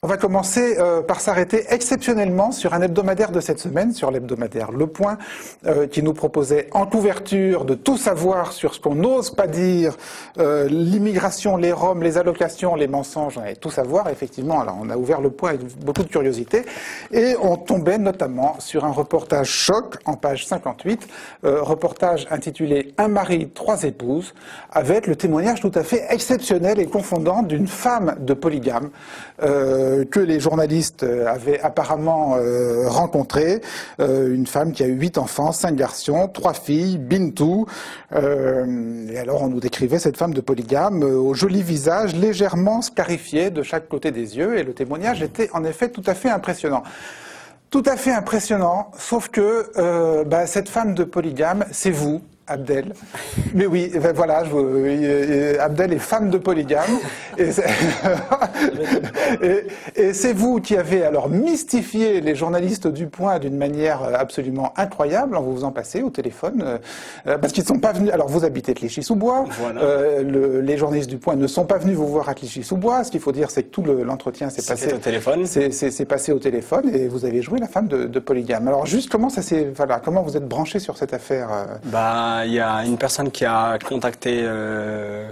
va commencer par s'arrêter exceptionnellement sur un hebdomadaire de cette semaine, sur l'hebdomadaire Le Point, qui nous proposait en couverture de tout savoir sur ce qu'on n'ose pas dire, l'immigration, les Roms, les allocations, les mensonges, on allait tout savoir. Effectivement, alors on a ouvert Le Point avec beaucoup de curiosité et on tombait notamment sur un reportage choc en page 58, reportage intitulé « Un mari, trois épouses », avec le témoignage tout à fait exceptionnel et confondant d'une femme de polygame que les journalistes avaient apparemment rencontrée, une femme qui a eu 8 enfants, 5 garçons, 3 filles, Bintou. Et alors on nous décrivait cette femme de polygame au joli visage légèrement scarifié de chaque côté des yeux, et le témoignage était en effet tout à fait impressionnant. Tout à fait impressionnant, sauf que cette femme de polygame, c'est vous, Abdel. Mais oui, ben voilà, Abdel est femme de polygame. Et c'est vous qui avez alors mystifié les journalistes du Point d'une manière absolument incroyable en vous faisant passer au téléphone. Parce qu'ils ne sont pas venus. Alors vous habitez Clichy-sous-Bois. Voilà. Les journalistes du Point ne sont pas venus vous voir à Clichy-sous-Bois. Ce qu'il faut dire, c'est que tout l'entretien s'est passé au téléphone. C'est passé au téléphone et vous avez joué la femme de polygame. Alors juste comment ça s'est. Voilà, comment vous êtes branché sur cette affaire il y a une personne qui a contacté le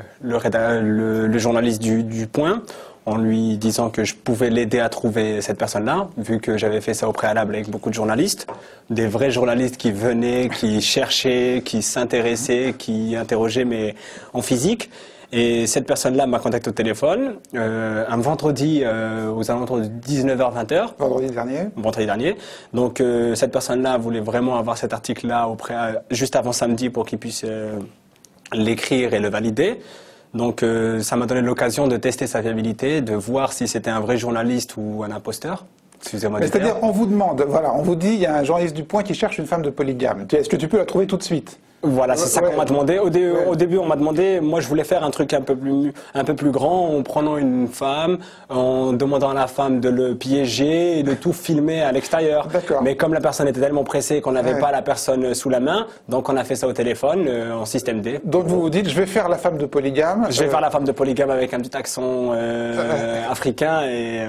journaliste du Point en lui disant que je pouvais l'aider à trouver cette personne-là, vu que j'avais fait ça au préalable avec beaucoup de journalistes, des vrais journalistes qui venaient, qui cherchaient, qui s'intéressaient, qui interrogeaient, mais en physique. Et cette personne-là m'a contacté au téléphone un vendredi aux alentours de 19h-20h. Vendredi dernier. Donc cette personne-là voulait vraiment avoir cet article-là juste avant samedi pour qu'il puisse l'écrire et le valider. Donc ça m'a donné l'occasion de tester sa fiabilité, de voir si c'était un vrai journaliste ou un imposteur. C'est-à-dire, on vous demande, voilà, on vous dit, il y a un journaliste du Point qui cherche une femme de polygame. Est-ce que tu peux la trouver tout de suite ? Voilà, c'est ça qu'on m'a demandé. Au début, on m'a demandé, moi je voulais faire un truc un peu plus grand, en prenant une femme, en demandant à la femme de le piéger et de tout filmer à l'extérieur. Mais comme la personne était tellement pressée qu'on n'avait pas la personne sous la main, donc on a fait ça au téléphone, en système D. Donc vous vous dites, je vais faire la femme de polygame. Je vais faire la femme de polygame avec un petit accent africain et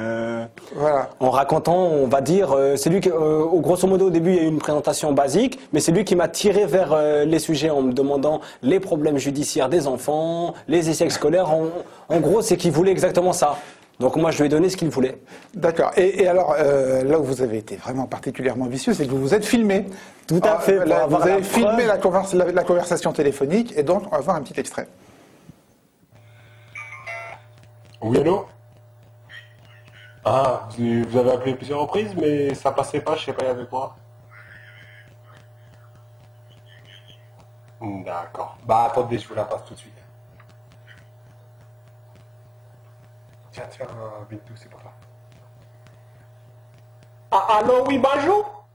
voilà. En racontant, on va dire, c'est lui qui, grosso modo au début il y a eu une présentation basique, mais c'est lui qui m'a tiré vers les sujets en me demandant les problèmes judiciaires des enfants, les échecs scolaires. En gros, c'est qu'il voulait exactement ça. Donc moi, je lui ai donné ce qu'il voulait. D'accord. Et alors, là où vous avez été vraiment particulièrement vicieux, c'est que vous vous êtes filmé. Tout à fait. Vous avez filmé la conversation téléphonique, et donc on va voir un petit extrait. Oui, allô? Ah, vous avez appelé plusieurs reprises, mais ça passait pas, je sais pas, il y avait quoi? D'accord. Bah attendez, je vous la passe tout de suite. Tiens, Bintou, c'est pour toi. Ah, allô, oui, bonjour.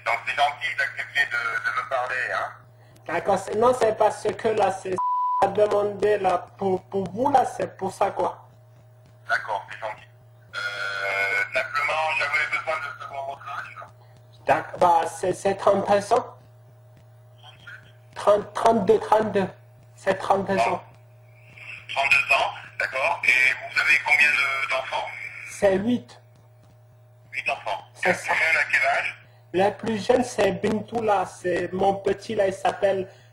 Donc c'est gentil d'accepter de me parler, hein. D'accord, non, c'est parce que là, c'est à demander là, pour vous, là, c'est pour ça, quoi. D'accord, c'est gentil. Simplement, j'avais besoin de savoir votre âge. D'accord, bah, c'est 30 ans. 32. C'est 32 ans. 32 ans, d'accord. Et vous avez combien d'enfants? C'est 8. 8 enfants. C'est ça. À quel âge? La plus jeune, c'est Bintou, là. C'est mon petit, là,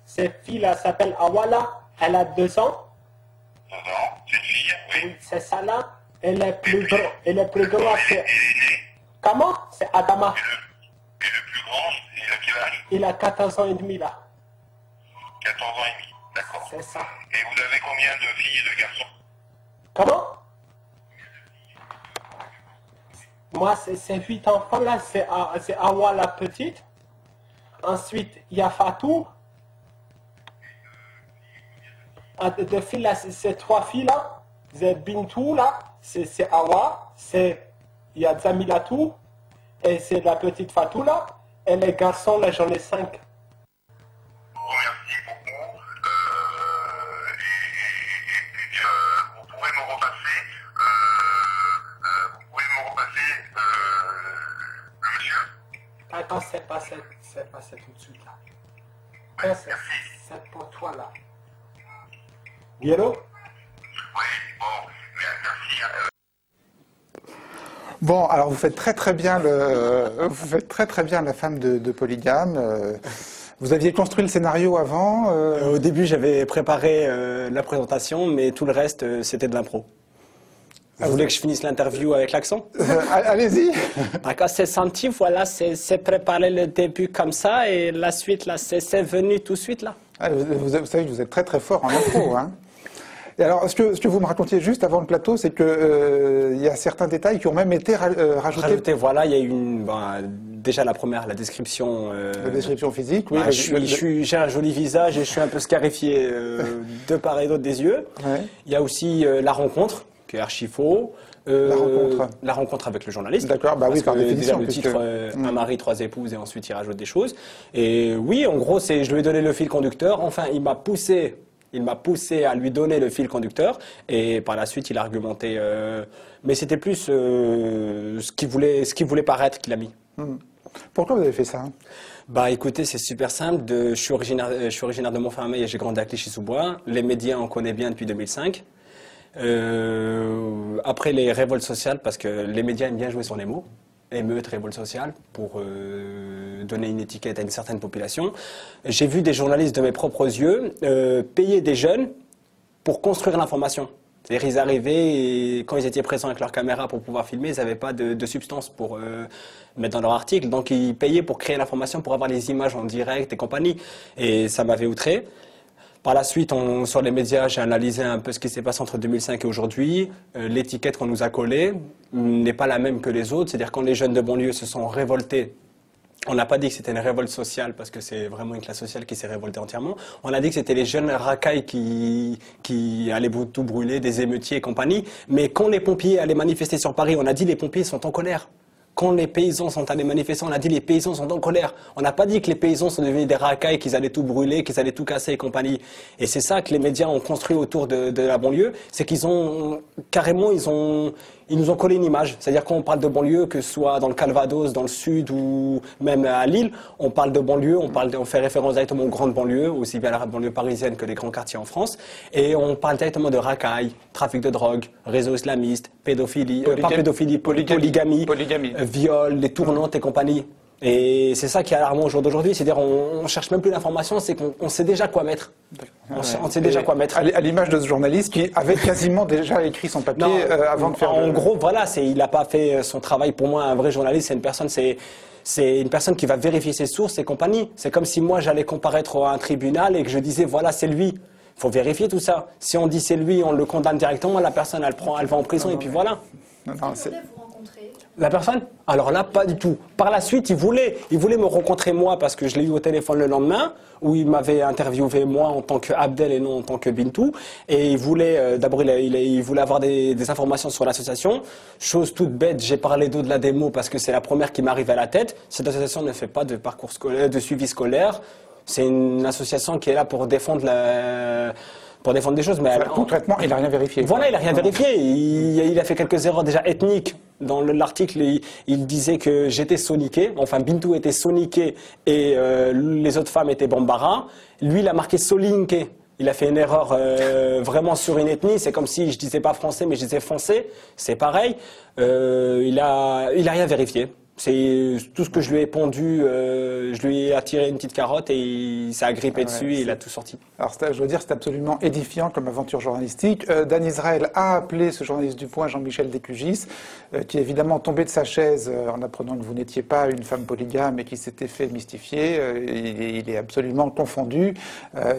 cette fille, là, s'appelle Awala. Elle a 2 ans. 2 ans, c'est une fille, oui. Oui, c'est ça, là. Et le plus grand, c'est... Comment? C'est Adama. Et le plus grand, il a quel âge? Il a 14 ans et demi, là. 14 ans et demi, d'accord. C'est ça. Et vous avez combien de filles et de garçons? Comment? Moi, c'est 8 enfants, là. C'est Awa, la petite. Ensuite, il y a Fatou. Deux filles, là, c'est 3 filles, là. C'est Bintou, là. C'est Awa. Il y a Zamilatou. Et c'est la petite Fatou, là. Et les garçons, là, j'en ai 5. Merci beaucoup. Vous pouvez me repasser, le monsieur. Attends, c'est passé tout de suite, là. C'est pour toi, là. Oui, allô? Oui, bon, merci. Bon, alors vous faites très bien la femme de polygame. Vous aviez construit le scénario avant Au début, j'avais préparé la présentation, mais tout le reste, c'était de l'impro. Vous voulez que je finisse l'interview avec l'accent? Allez-y. Quand c'est senti, voilà, c'est préparé le début comme ça, et la suite, là, c'est venu tout de suite, là. Vous savez que vous êtes très fort en impro, hein. Et alors, ce que vous me racontiez juste avant le plateau, c'est que il y a certains détails qui ont même été rajoutés. Voilà, il y a eu déjà la première, la description. La description physique, oui. Bah, j'ai un joli visage et je suis un peu scarifié de part et d'autre des yeux. Ouais. Il y a aussi la rencontre, qui est archi faux. La rencontre avec le journaliste. D'accord, bah oui, par définition. Déjà le titre, un mari, 3 épouses, et ensuite il rajoute des choses. Et oui, en gros, je lui ai donné le fil conducteur. Enfin, il m'a poussé à lui donner le fil conducteur, et par la suite il a argumenté, mais c'était plus ce qu'il voulait paraître qu'il a mis. Pourquoi vous avez fait ça? Bah écoutez, c'est super simple. Je suis originaire de Montfermeil et j'ai grandi à Clichy-sous-Bois. Les médias, on connaît bien depuis 2005. Après les révoltes sociales, parce que les médias aiment bien jouer sur les mots. Émeute, révolte sociale, pour donner une étiquette à une certaine population. J'ai vu des journalistes de mes propres yeux payer des jeunes pour construire l'information. C'est-à-dire ils arrivaient et quand ils étaient présents avec leur caméra pour pouvoir filmer, ils n'avaient pas de substance pour mettre dans leur article. Donc ils payaient pour créer l'information, pour avoir les images en direct et compagnie. Et ça m'avait outré. Par la suite, sur les médias, j'ai analysé un peu ce qui s'est passé entre 2005 et aujourd'hui. L'étiquette qu'on nous a collée n'est pas la même que les autres. C'est-à-dire quand les jeunes de banlieue se sont révoltés, on n'a pas dit que c'était une révolte sociale parce que c'est vraiment une classe sociale qui s'est révoltée entièrement. On a dit que c'était les jeunes racailles qui allaient tout brûler, des émeutiers et compagnie. Mais quand les pompiers allaient manifester sur Paris, on a dit les pompiers sont en colère. Quand les paysans sont allés manifester, on a dit les paysans sont en colère. On n'a pas dit que les paysans sont devenus des racailles, qu'ils allaient tout brûler, qu'ils allaient tout casser et compagnie. Et c'est ça que les médias ont construit autour de la banlieue, c'est qu'ils ont carrément, ils nous ont collé une image. C'est-à-dire quand on parle de banlieue, que ce soit dans le Calvados, dans le sud ou même à Lille, on parle de banlieue, on fait référence directement aux grandes banlieues, aussi bien à la banlieue parisienne que les grands quartiers en France. Et on parle directement de racailles, trafic de drogue, réseau islamiste, pédophilie, polygamie. Viol, les tournantes et compagnie. Et c'est ça qui est alarmant au jour d'aujourd'hui, c'est-à-dire on cherche même plus l'information, c'est qu'on sait déjà quoi mettre. On sait déjà quoi mettre. À l'image de ce journaliste qui avait quasiment déjà écrit son papier avant de faire. En gros, voilà, il n'a pas fait son travail. Pour moi, un vrai journaliste, c'est une personne qui va vérifier ses sources et compagnie. C'est comme si moi j'allais comparaître à un tribunal et que je disais voilà, c'est lui. Il faut vérifier tout ça. Si on dit c'est lui, on le condamne directement, la personne elle va en prison et puis voilà. La personne? Alors là, pas du tout. Par la suite, il voulait me rencontrer moi parce que je l'ai eu au téléphone le lendemain où il m'avait interviewé moi en tant que Abdel et non en tant que Bintou. Et il voulait, d'abord, il voulait avoir des informations sur l'association. Chose toute bête, j'ai parlé de la démo parce que c'est la première qui m'arrive à la tête. Cette association ne fait pas de parcours scolaire, de suivi scolaire. C'est une association qui est là pour défendre des choses. Mais concrètement, il n'a rien vérifié. Voilà, il n'a rien vérifié. Il a fait quelques erreurs déjà ethniques. Dans l'article, il disait que j'étais soniqué, enfin Bintou était soniqué et les autres femmes étaient bambara. Lui, il a marqué solinqué. Il a fait une erreur vraiment sur une ethnie. C'est comme si je disais pas français, mais je disais foncé. C'est pareil. Il a rien vérifié. C'est tout ce que je lui ai pondu, je lui ai attiré une petite carotte et il s'est agrippé dessus et il a tout sorti. Alors je dois dire c'est absolument édifiant comme aventure journalistique. Dan Israël a appelé ce journaliste du Point, Jean-Michel Descugis, qui est évidemment tombé de sa chaise en apprenant que vous n'étiez pas une femme polygame et qui s'était fait mystifier. Il est absolument confondu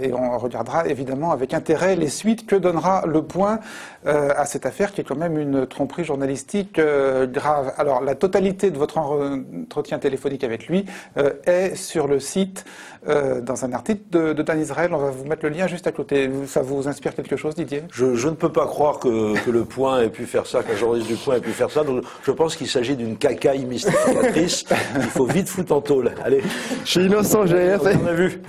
et on regardera évidemment avec intérêt les suites que donnera le Point à cette affaire qui est quand même une tromperie journalistique grave. Alors la totalité de votre entretien téléphonique avec lui est sur le site dans un article de Dan Israël. On va vous mettre le lien juste à côté. Ça vous inspire quelque chose, Didier? Je ne peux pas croire que le Point ait pu faire ça, qu'un journaliste du Point ait pu faire ça. Donc je pense qu'il s'agit d'une cacaille mystificatrice. Il faut vite foutre en tôle. Allez. Je suis innocent, j'ai rien fait. On a vu.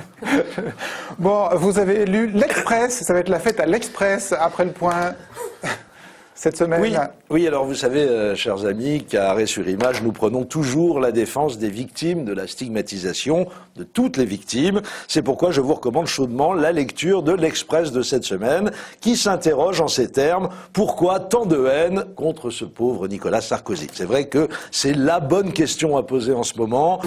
Bon, vous avez lu l'Express. Ça va être la fête à l'Express après le Point. cette semaine. Oui, alors vous savez, chers amis, qu'à Arrêt sur Image, nous prenons toujours la défense des victimes, de la stigmatisation de toutes les victimes. C'est pourquoi je vous recommande chaudement la lecture de l'Express de cette semaine, qui s'interroge en ces termes: pourquoi tant de haine contre ce pauvre Nicolas Sarkozy? C'est vrai que c'est la bonne question à poser en ce moment.